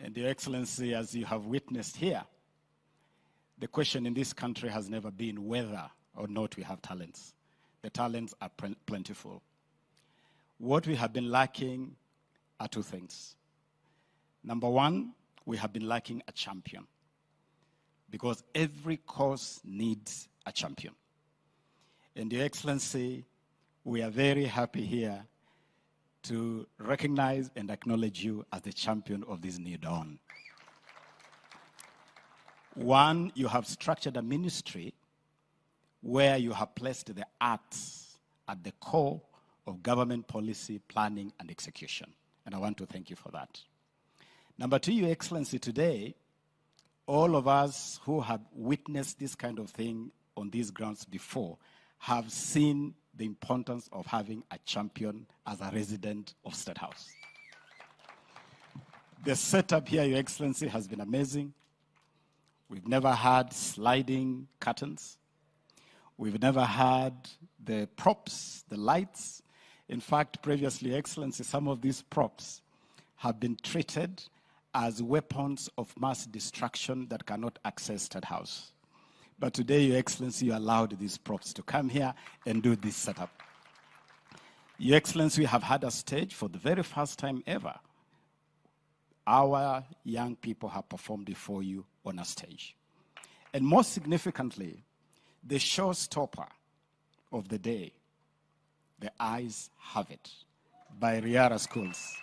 And Your Excellency, as you have witnessed here, the question in this country has never been whether or not we have talents. The talents are plentiful. What we have been lacking are two things. Number one, we have been lacking a champion, because every cause needs a champion. And Your Excellency, we are very happy here to recognize and acknowledge you as the champion of this new dawn. One, you have structured a ministry where you have placed the arts at the core of government policy, planning, and execution. And I want to thank you for that. Number two, Your Excellency, today, all of us who have witnessed this kind of thing on these grounds before have seen the importance of having a champion as a resident of State House. The setup here, Your Excellency, has been amazing. We've never had sliding curtains. We've never had the props, the lights. In fact, previously, Your Excellency, some of these props have been treated as weapons of mass destruction that cannot access State House. But today, Your Excellency, you allowed these props to come here and do this setup. Your Excellency, we have had a stage for the very first time ever. Our young people have performed before you on a stage. And most significantly, the showstopper of the day, The Eyes Have It, by Riara Schools.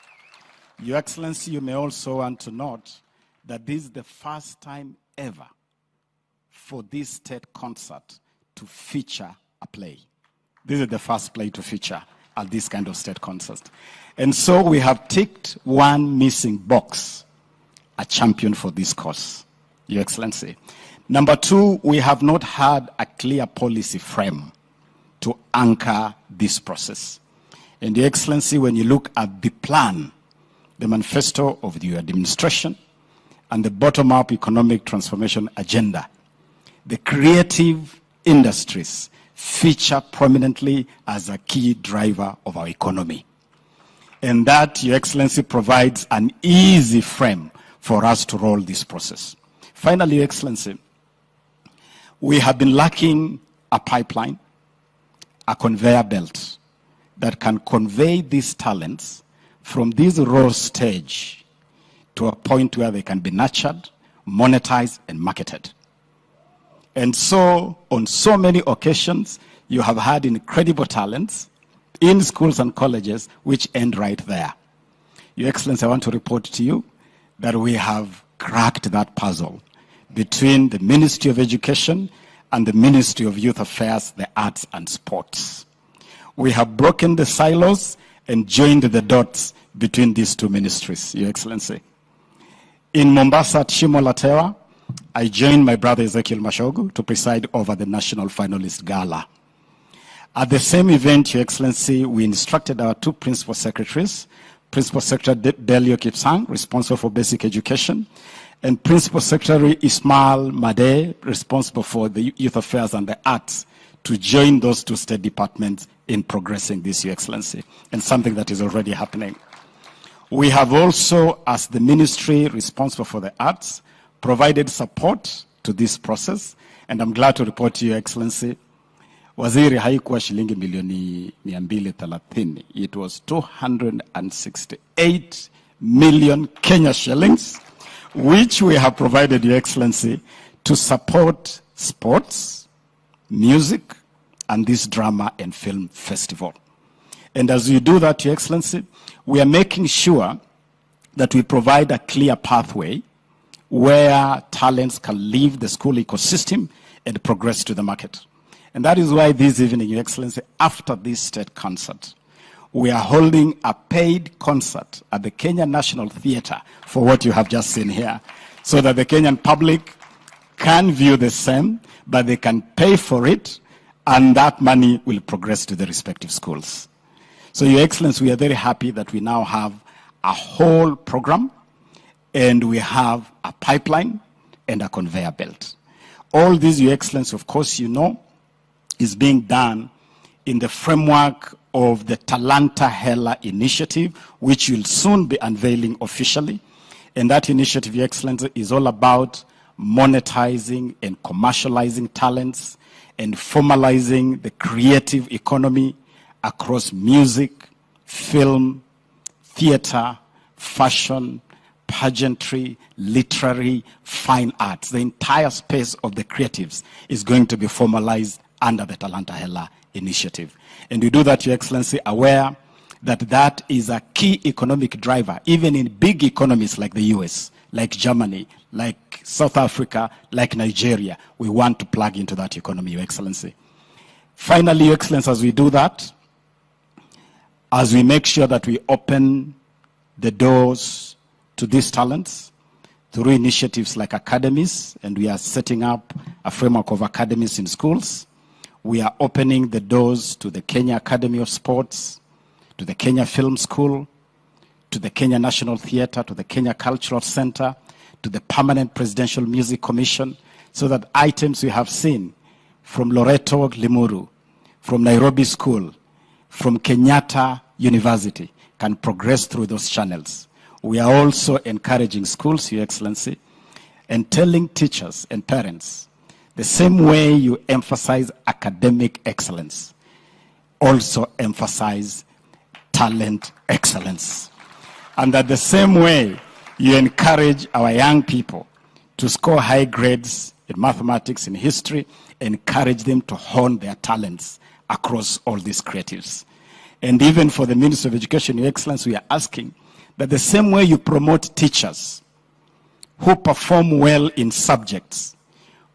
Your Excellency, you may also want to note that this is the first time ever for this state concert to feature a play. This is the first play to feature at this kind of state concert. And so we have ticked one missing box, a champion for this cause, Your Excellency. Number two, we have not had a clear policy frame to anchor this process. And Your Excellency, when you look at the plan, the manifesto of your administration, and the bottom-up economic transformation agenda, the creative industries feature prominently as a key driver of our economy. And that, Your Excellency, provides an easy frame for us to roll this process. Finally, Your Excellency, we have been lacking a pipeline, a conveyor belt that can convey these talents from this raw stage to a point where they can be nurtured, monetized, and marketed. And so, on so many occasions, you have had incredible talents in schools and colleges which end right there. Your Excellency, I want to report to you that we have cracked that puzzle between the Ministry of Education and the Ministry of Youth Affairs, the Arts and Sports. We have broken the silos and joined the dots between these two ministries, Your Excellency. In Mombasa at Shimo la Tewa, I joined my brother Ezekiel Mashogu to preside over the National Finalist Gala. At the same event, Your Excellency, we instructed our two principal secretaries, Principal Secretary Delio Kipsang, responsible for basic education, and Principal Secretary Ismail Made, responsible for the youth affairs and the arts, to join those two state departments in progressing this, Your Excellency, and something that is already happening. We have also, as the ministry responsible for the arts, provided support to this process, and I'm glad to report to Your Excellency, waziri haikuwa shilingi milioni 230. It was 268 million Kenya shillings, which we have provided, Your Excellency, to support sports, music, and this drama and film festival. And as we do that, Your Excellency, we are making sure that we provide a clear pathway where talents can leave the school ecosystem and progress to the market. And that is why this evening, Your Excellency, after this state concert, we are holding a paid concert at the Kenya National Theatre for what you have just seen here, so that the Kenyan public can view the same, but they can pay for it, and that money will progress to the respective schools. So, Your Excellency, we are very happy that we now have a whole program, and we have a pipeline and a conveyor belt. All this, Your Excellency, of course, you know, is being done in the framework of the Talanta Hela initiative, which will soon be unveiling officially. And that initiative, Your Excellency, is all about monetizing and commercializing talents and formalizing the creative economy across music, film, theater, fashion, pageantry, literary, fine arts. The entire space of the creatives is going to be formalized under the Talanta Hela initiative. And we do that, Your Excellency, aware that that is a key economic driver, even in big economies like the US, like Germany, like South Africa, like Nigeria. We want to plug into that economy, Your Excellency. Finally, Your Excellency, as we do that, as we make sure that we open the doors to these talents through initiatives like academies, and we are setting up a framework of academies in schools. We are opening the doors to the Kenya Academy of Sports, to the Kenya Film School, to the Kenya National Theatre, to the Kenya Cultural Center, to the Permanent Presidential Music Commission, so that items we have seen from Loreto Limuru, from Nairobi School, from Kenyatta University can progress through those channels. We are also encouraging schools, Your Excellency, and telling teachers and parents, the same way you emphasize academic excellence, also emphasize talent excellence. And that the same way you encourage our young people to score high grades in mathematics, in history, encourage them to hone their talents across all these creatives. And even for the Ministry of Education, Your Excellency, we are asking that the same way you promote teachers who perform well in subjects,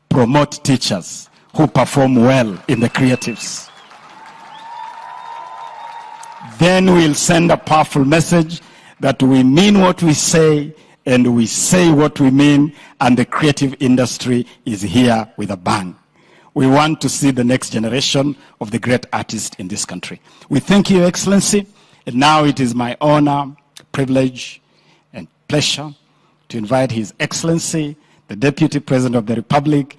promote teachers who perform well in the creatives. Then we'll send a powerful message that we mean what we say and we say what we mean, and the creative industry is here with a bang. We want to see the next generation of the great artists in this country. We thank you, Your Excellency, and now it is my honor, privilege, and pleasure to invite His Excellency, the Deputy President of the Republic,